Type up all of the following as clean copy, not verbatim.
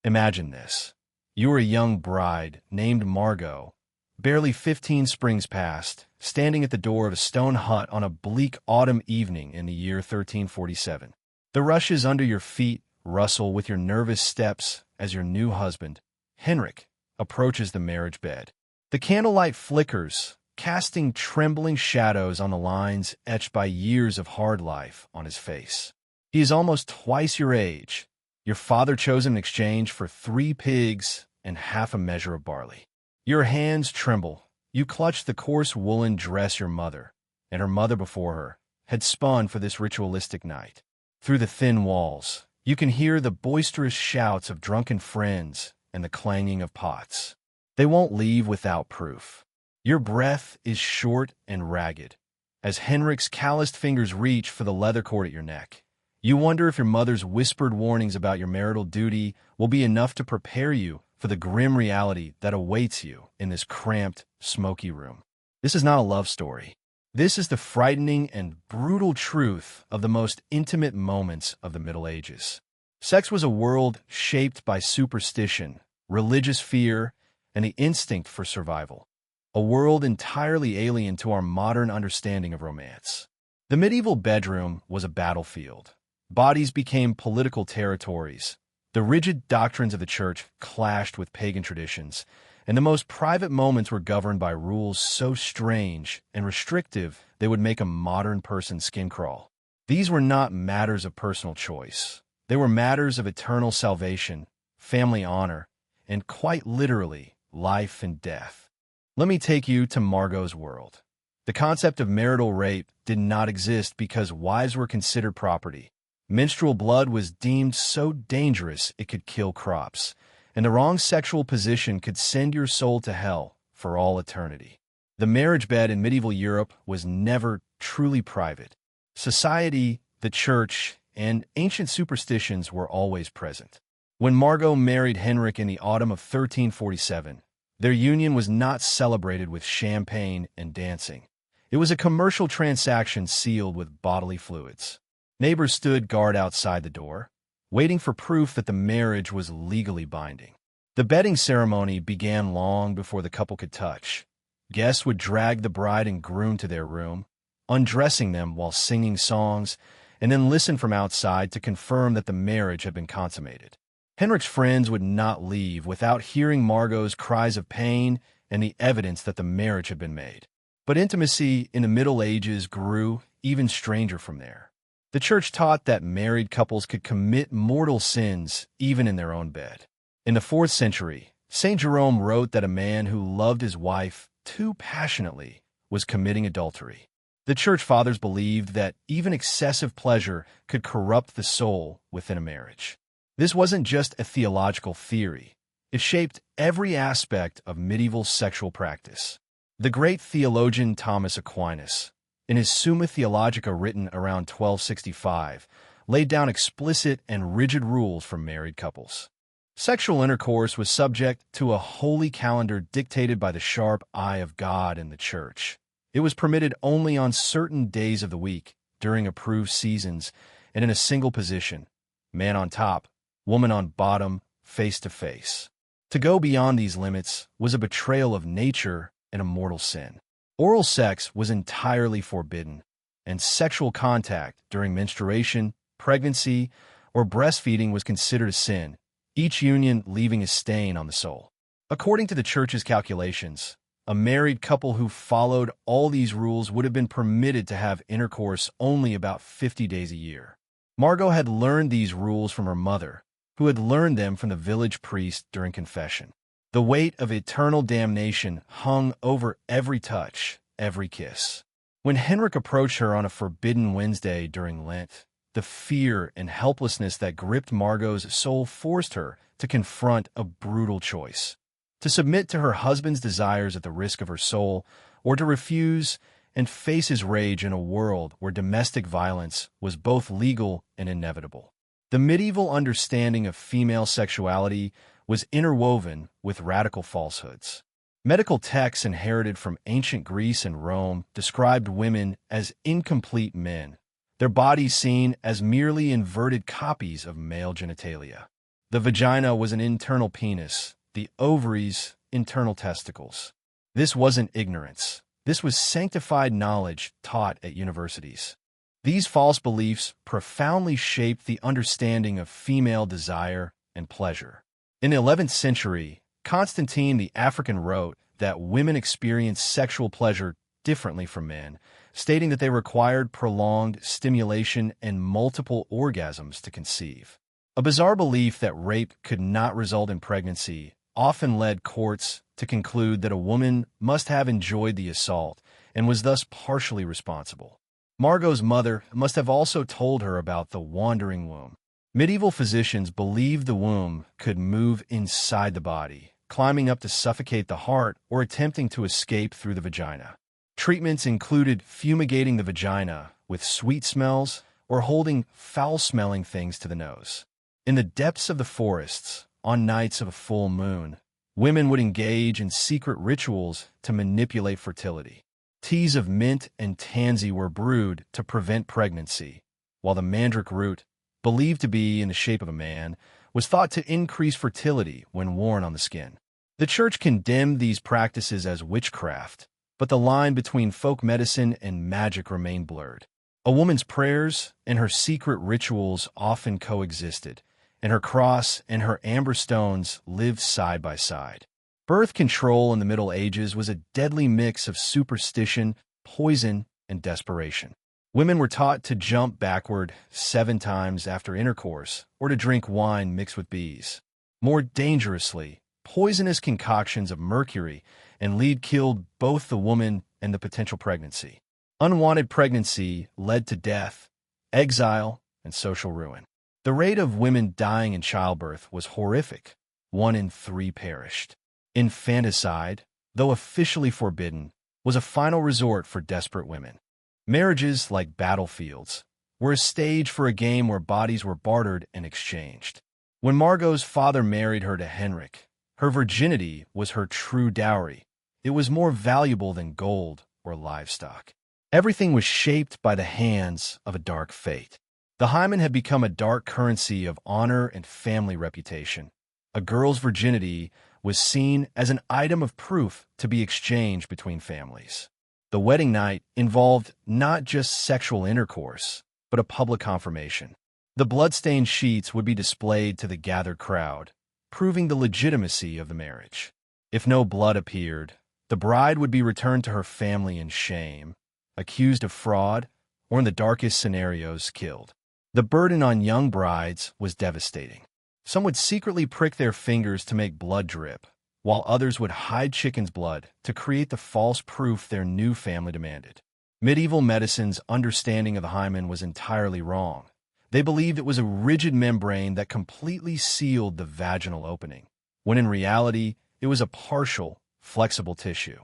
Imagine this. You are a young bride named Margot, barely 15 springs past, standing at the door of a stone hut on a bleak autumn evening in the year 1347. The rushes under your feet rustle with your nervous steps as your new husband, Henrik, approaches the marriage bed. The candlelight flickers, casting trembling shadows on the lines etched by years of hard life on his face. He is almost twice your age. Your father chose him in exchange for 3 pigs and half a measure of barley. Your hands tremble. You clutch the coarse woolen dress your mother, and her mother before her, had spun for this ritualistic night. Through the thin walls, you can hear the boisterous shouts of drunken friends and the clanging of pots. They won't leave without proof. Your breath is short and ragged, as Henrik's calloused fingers reach for the leather cord at your neck. You wonder if your mother's whispered warnings about your marital duty will be enough to prepare you for the grim reality that awaits you in this cramped, smoky room. This is not a love story. This is the frightening and brutal truth of the most intimate moments of the Middle Ages. Sex was a world shaped by superstition, religious fear, and the instinct for survival. A world entirely alien to our modern understanding of romance. The medieval bedroom was a battlefield. Bodies became political territories. The rigid doctrines of the church clashed with pagan traditions, and the most private moments were governed by rules so strange and restrictive they would make a modern person's skin crawl. These were not matters of personal choice. They were matters of eternal salvation, family honor, and quite literally, life and death. Let me take you to Margot's world. The concept of marital rape did not exist because wives were considered property. Menstrual blood was deemed so dangerous it could kill crops, and the wrong sexual position could send your soul to hell for all eternity. The marriage bed in medieval Europe was never truly private. Society, the church, and ancient superstitions were always present. When Margot married Henrik in the autumn of 1347, their union was not celebrated with champagne and dancing. It was a commercial transaction sealed with bodily fluids. Neighbors stood guard outside the door, waiting for proof that the marriage was legally binding. The bedding ceremony began long before the couple could touch. Guests would drag the bride and groom to their room, undressing them while singing songs, and then listen from outside to confirm that the marriage had been consummated. Henrik's friends would not leave without hearing Margot's cries of pain and the evidence that the marriage had been made. But intimacy in the Middle Ages grew even stranger from there. The church taught that married couples could commit mortal sins even in their own bed. In the 4th century, St. Jerome wrote that a man who loved his wife too passionately was committing adultery. The church fathers believed that even excessive pleasure could corrupt the soul within a marriage. This wasn't just a theological theory. It shaped every aspect of medieval sexual practice. The great theologian Thomas Aquinas, in his Summa Theologica written around 1265, laid down explicit and rigid rules for married couples. Sexual intercourse was subject to a holy calendar dictated by the sharp eye of God and the church. It was permitted only on certain days of the week, during approved seasons, and in a single position, man on top, woman on bottom, face to face. To go beyond these limits was a betrayal of nature and a mortal sin. Oral sex was entirely forbidden, and sexual contact during menstruation, pregnancy, or breastfeeding was considered a sin, each union leaving a stain on the soul. According to the church's calculations, a married couple who followed all these rules would have been permitted to have intercourse only about 50 days a year. Margot had learned these rules from her mother, who had learned them from the village priest during confession. The weight of eternal damnation hung over every touch, every kiss. When Henrik approached her on a forbidden Wednesday during Lent, the fear and helplessness that gripped Margot's soul forced her to confront a brutal choice: to submit to her husband's desires at the risk of her soul, or to refuse and face his rage in a world where domestic violence was both legal and inevitable. The medieval understanding of female sexuality was interwoven with radical falsehoods. Medical texts inherited from ancient Greece and Rome described women as incomplete men, their bodies seen as merely inverted copies of male genitalia. The vagina was an internal penis, the ovaries internal testicles. This wasn't ignorance. This was sanctified knowledge taught at universities. These false beliefs profoundly shaped the understanding of female desire and pleasure. In the 11th century, Constantine the African wrote that women experienced sexual pleasure differently from men, stating that they required prolonged stimulation and multiple orgasms to conceive. A bizarre belief that rape could not result in pregnancy often led courts to conclude that a woman must have enjoyed the assault and was thus partially responsible. Margot's mother must have also told her about the wandering womb. Medieval physicians believed the womb could move inside the body, climbing up to suffocate the heart or attempting to escape through the vagina. Treatments included fumigating the vagina with sweet smells or holding foul-smelling things to the nose. In the depths of the forests, on nights of a full moon, women would engage in secret rituals to manipulate fertility. Teas of mint and tansy were brewed to prevent pregnancy, while the mandrake root, believed to be in the shape of a man, was thought to increase fertility when worn on the skin. The church condemned these practices as witchcraft, but the line between folk medicine and magic remained blurred. A woman's prayers and her secret rituals often coexisted, and her cross and her amber stones lived side by side. Birth control in the Middle Ages was a deadly mix of superstition, poison, and desperation. Women were taught to jump backward 7 times after intercourse or to drink wine mixed with bees. More dangerously, poisonous concoctions of mercury and lead killed both the woman and the potential pregnancy. Unwanted pregnancy led to death, exile, and social ruin. The rate of women dying in childbirth was horrific. 1 in 3 perished. Infanticide, though officially forbidden, was a final resort for desperate women. Marriages, like battlefields, were a stage for a game where bodies were bartered and exchanged. When Margot's father married her to Henrik, her virginity was her true dowry. It was more valuable than gold or livestock. Everything was shaped by the hands of a dark fate. The hymen had become a dark currency of honor and family reputation. A girl's virginity was seen as an item of proof to be exchanged between families. The wedding night involved not just sexual intercourse, but a public confirmation. The blood-stained sheets would be displayed to the gathered crowd, proving the legitimacy of the marriage. If no blood appeared, the bride would be returned to her family in shame, accused of fraud, or in the darkest scenarios, killed. The burden on young brides was devastating. Some would secretly prick their fingers to make blood drip, while others would hide chicken's blood to create the false proof their new family demanded. Medieval medicine's understanding of the hymen was entirely wrong. They believed it was a rigid membrane that completely sealed the vaginal opening, when in reality, it was a partial, flexible tissue.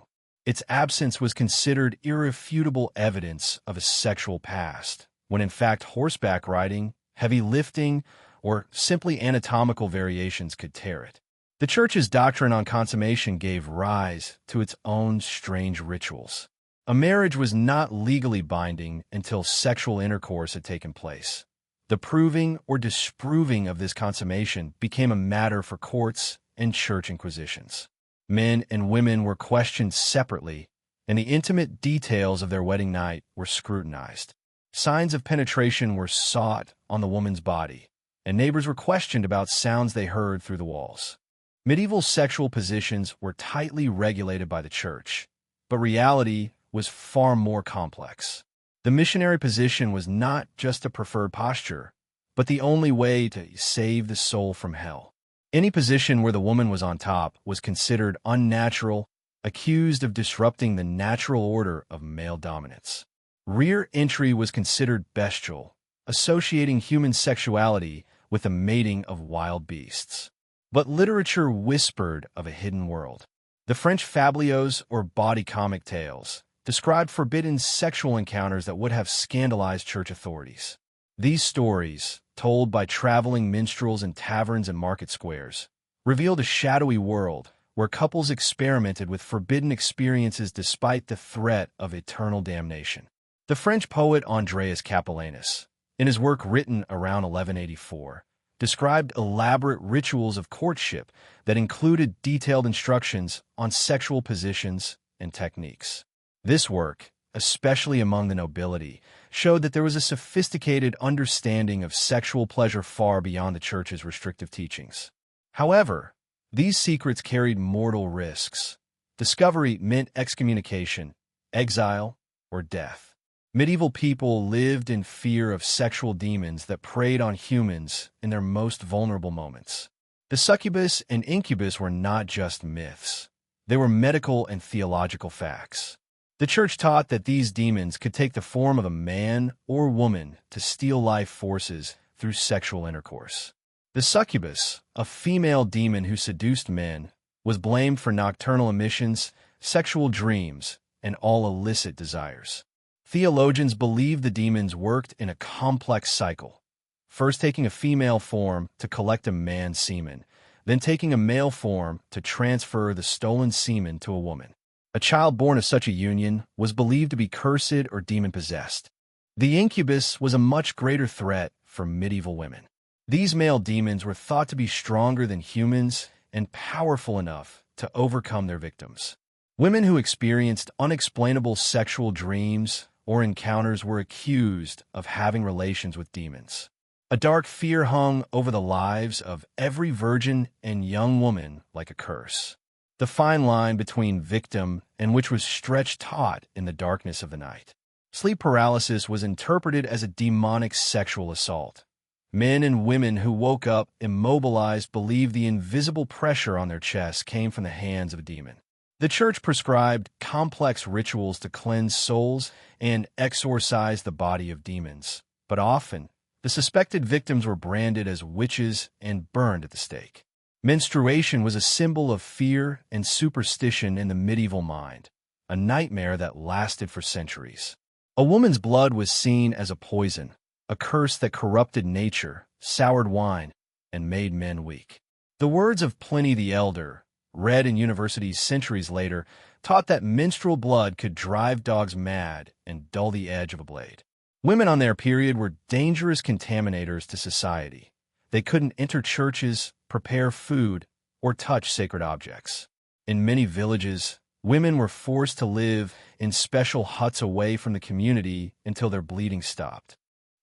Its absence was considered irrefutable evidence of a sexual past, when in fact horseback riding, heavy lifting, or simply anatomical variations could tear it. The Church's doctrine on consummation gave rise to its own strange rituals. A marriage was not legally binding until sexual intercourse had taken place. The proving or disproving of this consummation became a matter for courts and church inquisitions. Men and women were questioned separately, and the intimate details of their wedding night were scrutinized. Signs of penetration were sought on the woman's body, and neighbors were questioned about sounds they heard through the walls. Medieval sexual positions were tightly regulated by the church, but reality was far more complex. The missionary position was not just a preferred posture, but the only way to save the soul from hell. Any position where the woman was on top was considered unnatural, accused of disrupting the natural order of male dominance. Rear entry was considered bestial, associating human sexuality with the mating of wild beasts. But literature whispered of a hidden world. The French fabliaux, or body comic tales, described forbidden sexual encounters that would have scandalized church authorities. These stories, told by traveling minstrels in taverns and market squares, revealed a shadowy world where couples experimented with forbidden experiences despite the threat of eternal damnation. The French poet Andreas Capellanus, in his work written around 1184, described elaborate rituals of courtship that included detailed instructions on sexual positions and techniques. This work, especially among the nobility, showed that there was a sophisticated understanding of sexual pleasure far beyond the Church's restrictive teachings. However, these secrets carried mortal risks. Discovery meant excommunication, exile, or death. Medieval people lived in fear of sexual demons that preyed on humans in their most vulnerable moments. The succubus and incubus were not just myths. They were medical and theological facts. The Church taught that these demons could take the form of a man or woman to steal life forces through sexual intercourse. The succubus, a female demon who seduced men, was blamed for nocturnal emissions, sexual dreams, and all illicit desires. Theologians believe the demons worked in a complex cycle, first taking a female form to collect a man's semen, then taking a male form to transfer the stolen semen to a woman. A child born of such a union was believed to be cursed or demon-possessed. The incubus was a much greater threat for medieval women. These male demons were thought to be stronger than humans and powerful enough to overcome their victims. Women who experienced unexplainable sexual dreams or encounters were accused of having relations with demons. A dark fear hung over the lives of every virgin and young woman like a curse. The fine line between victim and witch was stretched taut in the darkness of the night. Sleep paralysis was interpreted as a demonic sexual assault. Men and women who woke up immobilized believed the invisible pressure on their chests came from the hands of a demon. The Church prescribed complex rituals to cleanse souls and exorcise the body of demons, but often the suspected victims were branded as witches and burned at the stake. Menstruation was a symbol of fear and superstition in the medieval mind, a nightmare that lasted for centuries. A woman's blood was seen as a poison, a curse that corrupted nature, soured wine, and made men weak. The words of Pliny the Elder, read in universities centuries later, taught that menstrual blood could drive dogs mad and dull the edge of a blade. Women on their period were dangerous contaminators to society. They couldn't enter churches, prepare food, or touch sacred objects. In many villages, women were forced to live in special huts away from the community until their bleeding stopped.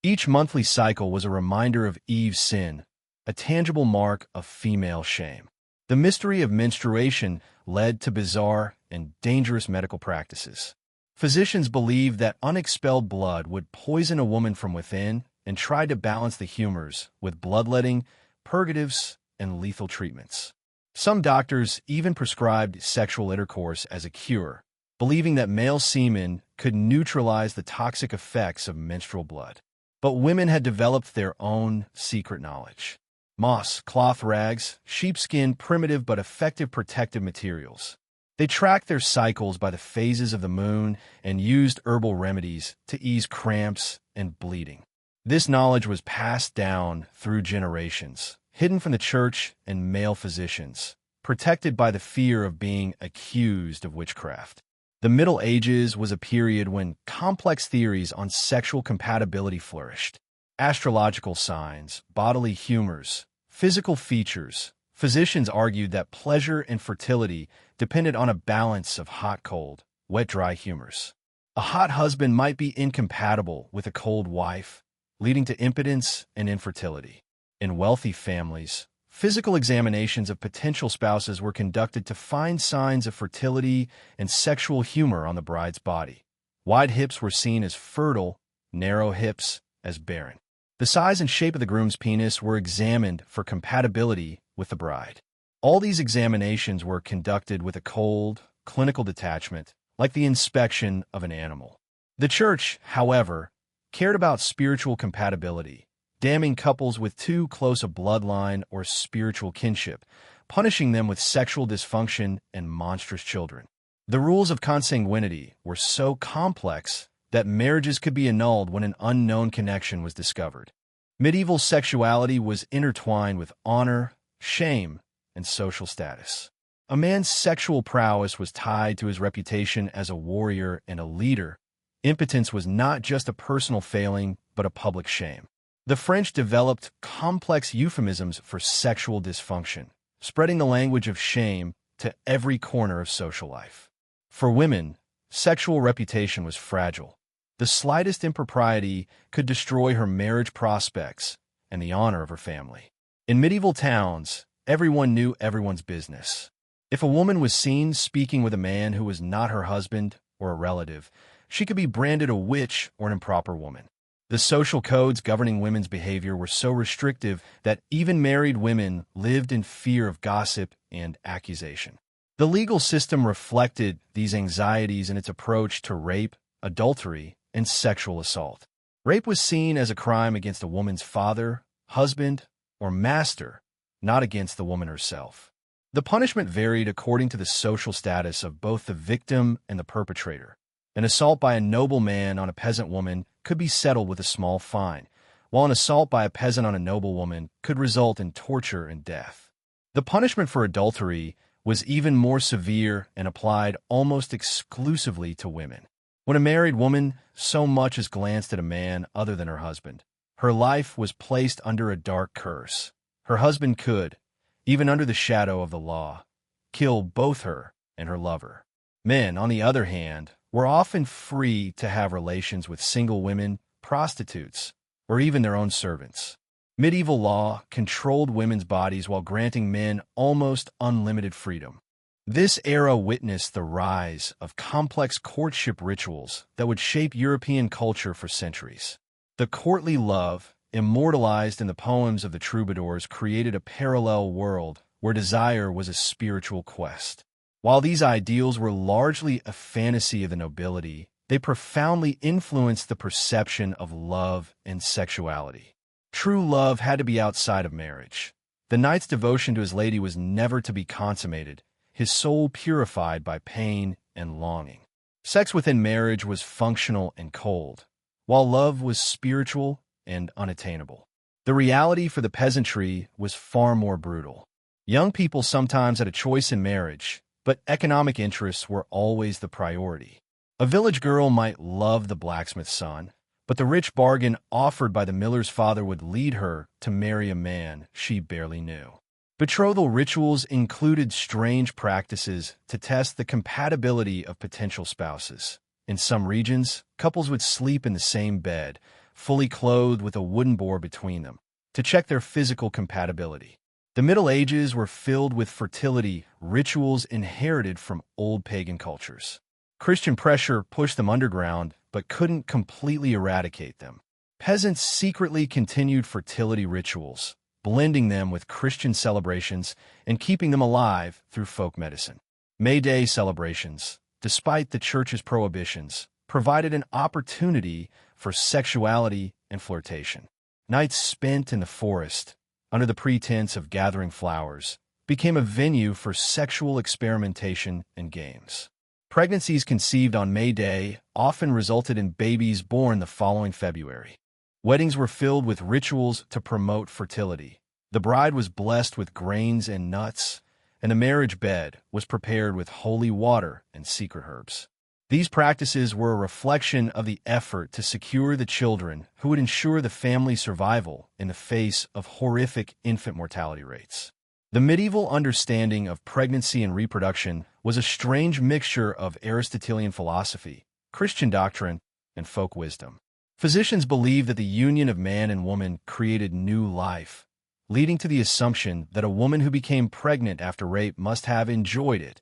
Each monthly cycle was a reminder of Eve's sin, a tangible mark of female shame. The mystery of menstruation led to bizarre and dangerous medical practices. Physicians believed that unexpelled blood would poison a woman from within and tried to balance the humors with bloodletting, purgatives, and lethal treatments. Some doctors even prescribed sexual intercourse as a cure, believing that male semen could neutralize the toxic effects of menstrual blood. But women had developed their own secret knowledge. Moss, cloth rags, sheepskin, primitive but effective protective materials. They tracked their cycles by the phases of the moon and used herbal remedies to ease cramps and bleeding. This knowledge was passed down through generations, hidden from the church and male physicians, protected by the fear of being accused of witchcraft. The Middle Ages was a period when complex theories on sexual compatibility flourished. Astrological signs, bodily humors, physical features. Physicians argued that pleasure and fertility depended on a balance of hot-cold, wet-dry humors. A hot husband might be incompatible with a cold wife, leading to impotence and infertility. In wealthy families, physical examinations of potential spouses were conducted to find signs of fertility and sexual humor on the bride's body. Wide hips were seen as fertile, narrow hips as barren. The size and shape of the groom's penis were examined for compatibility with the bride. All these examinations were conducted with a cold, clinical detachment, like the inspection of an animal. The church, however, cared about spiritual compatibility, damning couples with too close a bloodline or spiritual kinship, punishing them with sexual dysfunction and monstrous children. The rules of consanguinity were so complex that marriages could be annulled when an unknown connection was discovered. Medieval sexuality was intertwined with honor, shame, and social status. A man's sexual prowess was tied to his reputation as a warrior and a leader. Impotence was not just a personal failing, but a public shame. The French developed complex euphemisms for sexual dysfunction, spreading the language of shame to every corner of social life. For women, sexual reputation was fragile. The slightest impropriety could destroy her marriage prospects and the honor of her family. In medieval towns, everyone knew everyone's business. If a woman was seen speaking with a man who was not her husband or a relative, she could be branded a witch or an improper woman. The social codes governing women's behavior were so restrictive that even married women lived in fear of gossip and accusation. The legal system reflected these anxieties in its approach to rape, adultery, and sexual assault. Rape was seen as a crime against a woman's father, husband, or master, not against the woman herself. The punishment varied according to the social status of both the victim and the perpetrator. An assault by a noble man on a peasant woman could be settled with a small fine, while an assault by a peasant on a noble woman could result in torture and death. The punishment for adultery was even more severe and applied almost exclusively to women. When a married woman so much as glanced at a man other than her husband, her life was placed under a dark curse. Her husband could, even under the shadow of the law, kill both her and her lover. Men, on the other hand, were often free to have relations with single women, prostitutes, or even their own servants. Medieval law controlled women's bodies while granting men almost unlimited freedom. This era witnessed the rise of complex courtship rituals that would shape European culture for centuries. The courtly love, immortalized in the poems of the troubadours, created a parallel world where desire was a spiritual quest. While these ideals were largely a fantasy of the nobility, they profoundly influenced the perception of love and sexuality. True love had to be outside of marriage. The knight's devotion to his lady was never to be consummated, his soul purified by pain and longing. Sex within marriage was functional and cold, while love was spiritual and unattainable. The reality for the peasantry was far more brutal. Young people sometimes had a choice in marriage, but economic interests were always the priority. A village girl might love the blacksmith's son, but the rich bargain offered by the miller's father would lead her to marry a man she barely knew. Betrothal rituals included strange practices to test the compatibility of potential spouses. In some regions, couples would sleep in the same bed, fully clothed with a wooden board between them, to check their physical compatibility. The Middle Ages were filled with fertility rituals inherited from old pagan cultures. Christian pressure pushed them underground, but couldn't completely eradicate them. Peasants secretly continued fertility rituals, blending them with Christian celebrations and keeping them alive through folk medicine. May Day celebrations, despite the church's prohibitions, provided an opportunity for sexuality and flirtation. Nights spent in the forest, under the pretense of gathering flowers, became a venue for sexual experimentation and games. Pregnancies conceived on May Day often resulted in babies born the following February. Weddings were filled with rituals to promote fertility. The bride was blessed with grains and nuts, and the marriage bed was prepared with holy water and secret herbs. These practices were a reflection of the effort to secure the children who would ensure the family's survival in the face of horrific infant mortality rates. The medieval understanding of pregnancy and reproduction was a strange mixture of Aristotelian philosophy, Christian doctrine, and folk wisdom. Physicians believed that the union of man and woman created new life, leading to the assumption that a woman who became pregnant after rape must have enjoyed it,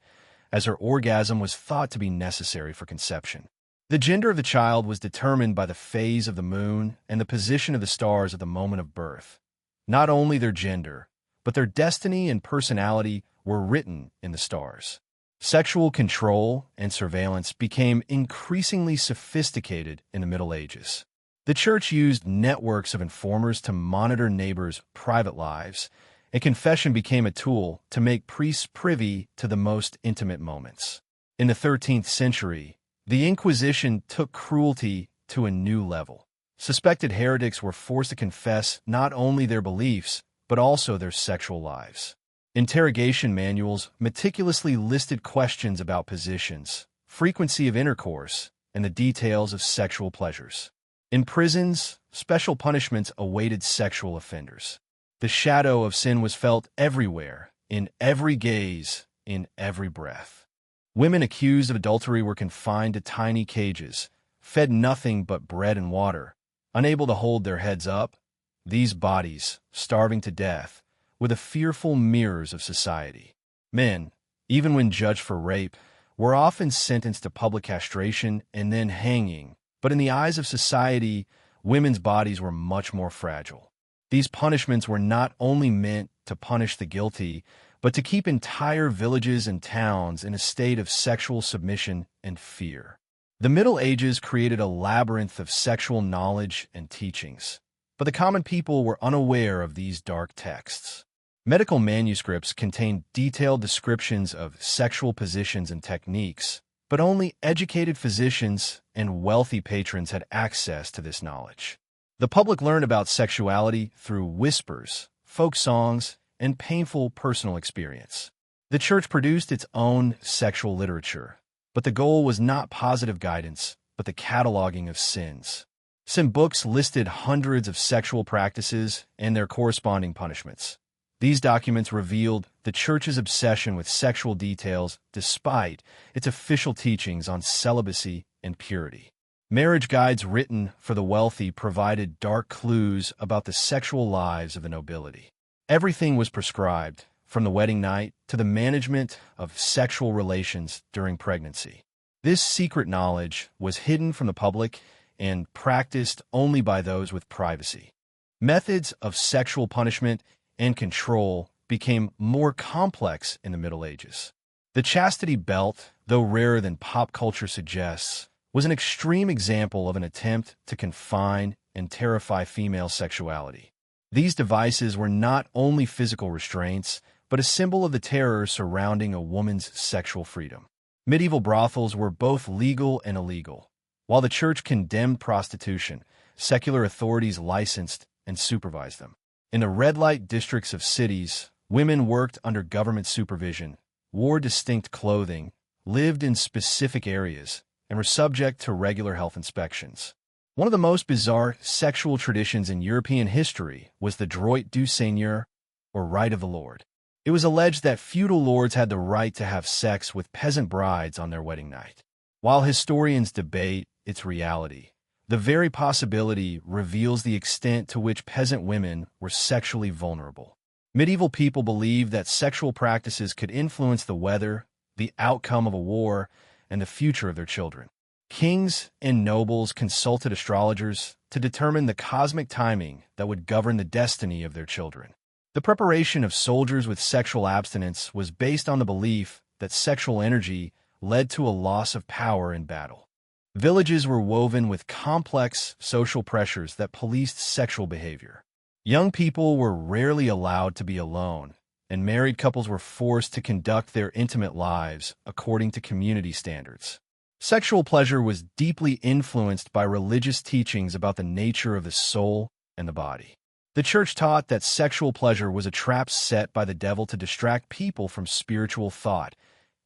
as her orgasm was thought to be necessary for conception. The gender of the child was determined by the phase of the moon and the position of the stars at the moment of birth. Not only their gender, but their destiny and personality were written in the stars. Sexual control and surveillance became increasingly sophisticated in the Middle Ages. The church used networks of informers to monitor neighbors' private lives, and confession became a tool to make priests privy to the most intimate moments. In the 13th century, the Inquisition took cruelty to a new level. Suspected heretics were forced to confess not only their beliefs, but also their sexual lives. Interrogation manuals meticulously listed questions about positions, frequency of intercourse, and the details of sexual pleasures. In prisons, special punishments awaited sexual offenders. The shadow of sin was felt everywhere, in every gaze, in every breath. Women accused of adultery were confined to tiny cages, fed nothing but bread and water, unable to hold their heads up. These bodies, starving to death, were the fearful mirrors of society. Men, even when judged for rape, were often sentenced to public castration and then hanging, but in the eyes of society, women's bodies were much more fragile. These punishments were not only meant to punish the guilty, but to keep entire villages and towns in a state of sexual submission and fear. The Middle Ages created a labyrinth of sexual knowledge and teachings, but the common people were unaware of these dark texts. Medical manuscripts contained detailed descriptions of sexual positions and techniques, but only educated physicians and wealthy patrons had access to this knowledge. The public learned about sexuality through whispers, folk songs, and painful personal experience. The church produced its own sexual literature, but the goal was not positive guidance, but the cataloging of sins. Some books listed hundreds of sexual practices and their corresponding punishments. These documents revealed the church's obsession with sexual details despite its official teachings on celibacy and purity. Marriage guides written for the wealthy provided dark clues about the sexual lives of the nobility. Everything was prescribed, from the wedding night to the management of sexual relations during pregnancy. This secret knowledge was hidden from the public and practiced only by those with privacy. Methods of sexual punishment and control became more complex in the Middle Ages. The chastity belt, though rarer than pop culture suggests, was an extreme example of an attempt to confine and terrify female sexuality. These devices were not only physical restraints, but a symbol of the terror surrounding a woman's sexual freedom. Medieval brothels were both legal and illegal. While the church condemned prostitution, secular authorities licensed and supervised them. In the red light districts of cities, women worked under government supervision, wore distinct clothing, lived in specific areas, and were subject to regular health inspections. One of the most bizarre sexual traditions in European history was the droit du seigneur, or right of the lord. It was alleged that feudal lords had the right to have sex with peasant brides on their wedding night. While historians debate its reality, the very possibility reveals the extent to which peasant women were sexually vulnerable. Medieval people believed that sexual practices could influence the weather, the outcome of a war, and the future of their children. Kings and nobles consulted astrologers to determine the cosmic timing that would govern the destiny of their children. The preparation of soldiers with sexual abstinence was based on the belief that sexual energy led to a loss of power in battle. Villages were woven with complex social pressures that policed sexual behavior. Young people were rarely allowed to be alone, and married couples were forced to conduct their intimate lives according to community standards. Sexual pleasure was deeply influenced by religious teachings about the nature of the soul and the body. The church taught that sexual pleasure was a trap set by the devil to distract people from spiritual thought.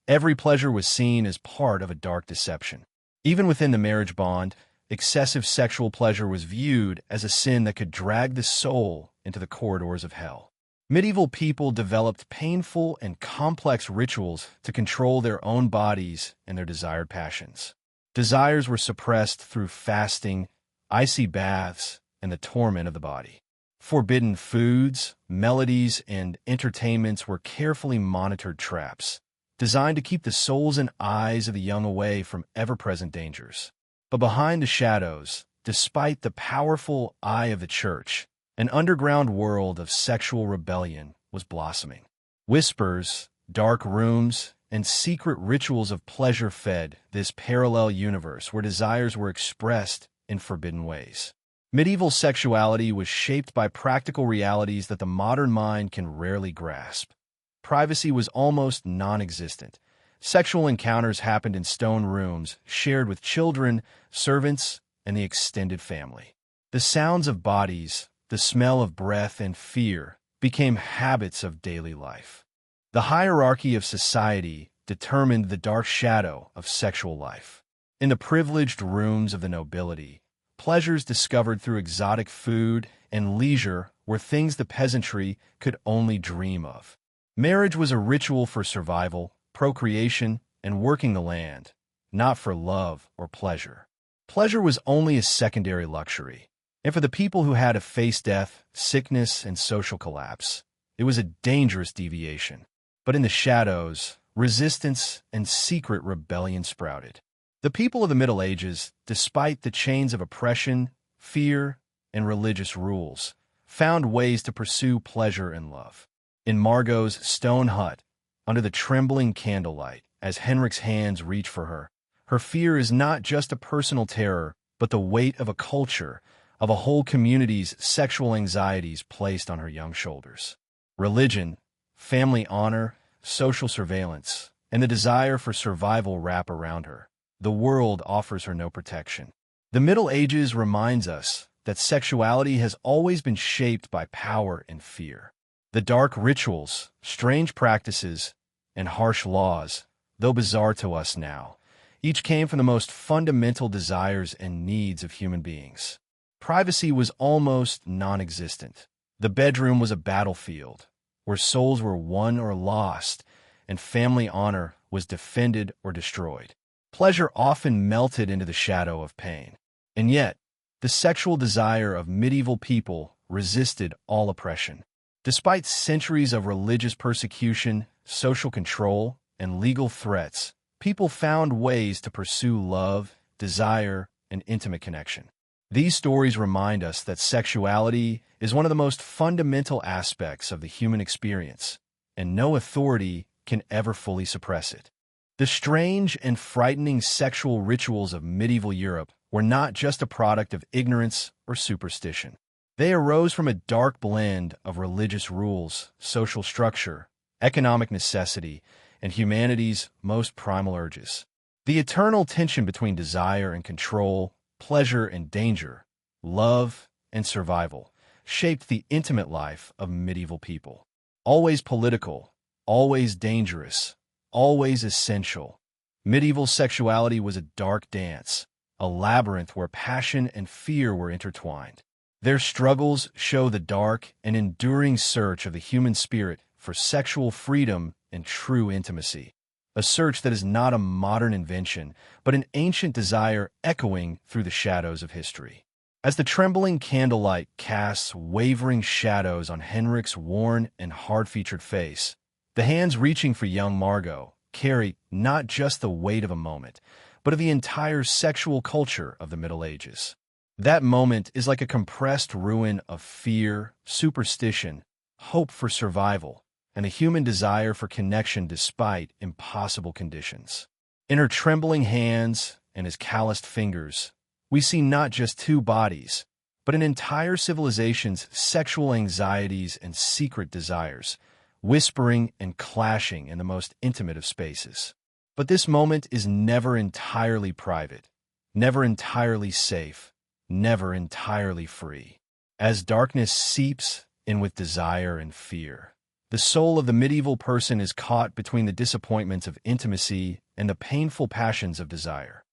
Every pleasure was seen as part of a dark deception. Even within the marriage bond, excessive sexual pleasure was viewed as a sin that could drag the soul into the corridors of hell. Medieval people developed painful and complex rituals to control their own bodies and their desired passions. Desires were suppressed through fasting, icy baths, and the torment of the body. Forbidden foods, melodies, and entertainments were carefully monitored traps, designed to keep the souls and eyes of the young away from ever-present dangers. But behind the shadows, despite the powerful eye of the church, an underground world of sexual rebellion was blossoming. Whispers, dark rooms, and secret rituals of pleasure fed this parallel universe where desires were expressed in forbidden ways. Medieval sexuality was shaped by practical realities that the modern mind can rarely grasp. Privacy was almost non-existent. Sexual encounters happened in stone rooms, shared with children, servants, and the extended family. The sounds of bodies, the smell of breath, and fear became habits of daily life. The hierarchy of society determined the dark shadow of sexual life. In the privileged rooms of the nobility, Pleasures discovered through exotic food and leisure were things the peasantry could only dream of. Marriage was a ritual for survival, procreation, and working the land, not for love or pleasure. Pleasure was only a secondary luxury, and for the people who had to face death, sickness, and social collapse, it was a dangerous deviation. But in the shadows, resistance and secret rebellion sprouted. The people of the Middle Ages, despite the chains of oppression, fear, and religious rules, found ways to pursue pleasure and love. In Margot's stone hut, under the trembling candlelight, as Henrik's hands reach for her, her fear is not just a personal terror, but the weight of a culture, of a whole community's sexual anxieties placed on her young shoulders. Religion, family honor, social surveillance, and the desire for survival wrap around her. The world offers her no protection. The Middle Ages reminds us that sexuality has always been shaped by power and fear. The dark rituals, strange practices, and harsh laws, though bizarre to us now, each came from the most fundamental desires and needs of human beings. Privacy was almost non-existent. The bedroom was a battlefield, where souls were won or lost, and family honor was defended or destroyed. Pleasure often melted into the shadow of pain. And yet, the sexual desire of medieval people resisted all oppression. Despite centuries of religious persecution, social control, and legal threats, people found ways to pursue love, desire, and intimate connection. These stories remind us that sexuality is one of the most fundamental aspects of the human experience, and no authority can ever fully suppress it. The strange and frightening sexual rituals of medieval Europe were not just a product of ignorance or superstition. They arose from a dark blend of religious rules, social structure, economic necessity, and humanity's most primal urges. The eternal tension between desire and control, pleasure and danger, love and survival, shaped the intimate life of medieval people. Always political, always dangerous, always essential, medieval sexuality was a dark dance, a labyrinth where passion and fear were intertwined. Their struggles show the dark and enduring search of the human spirit for sexual freedom and true intimacy, a search that is not a modern invention, but an ancient desire echoing through the shadows of history. As the trembling candlelight casts wavering shadows on Henrik's worn and hard-featured face, the hands reaching for young Margot carry not just the weight of a moment, but of the entire sexual culture of the Middle Ages. That moment is like a compressed ruin of fear, superstition, hope for survival, and a human desire for connection despite impossible conditions. In her trembling hands and his calloused fingers, we see not just two bodies, but an entire civilization's sexual anxieties and secret desires, whispering and clashing in the most intimate of spaces. But this moment is never entirely private, never entirely safe, never entirely free. As darkness seeps in with desire and fear, the soul of the medieval person is caught between the disappointments of intimacy and the painful passions of desire.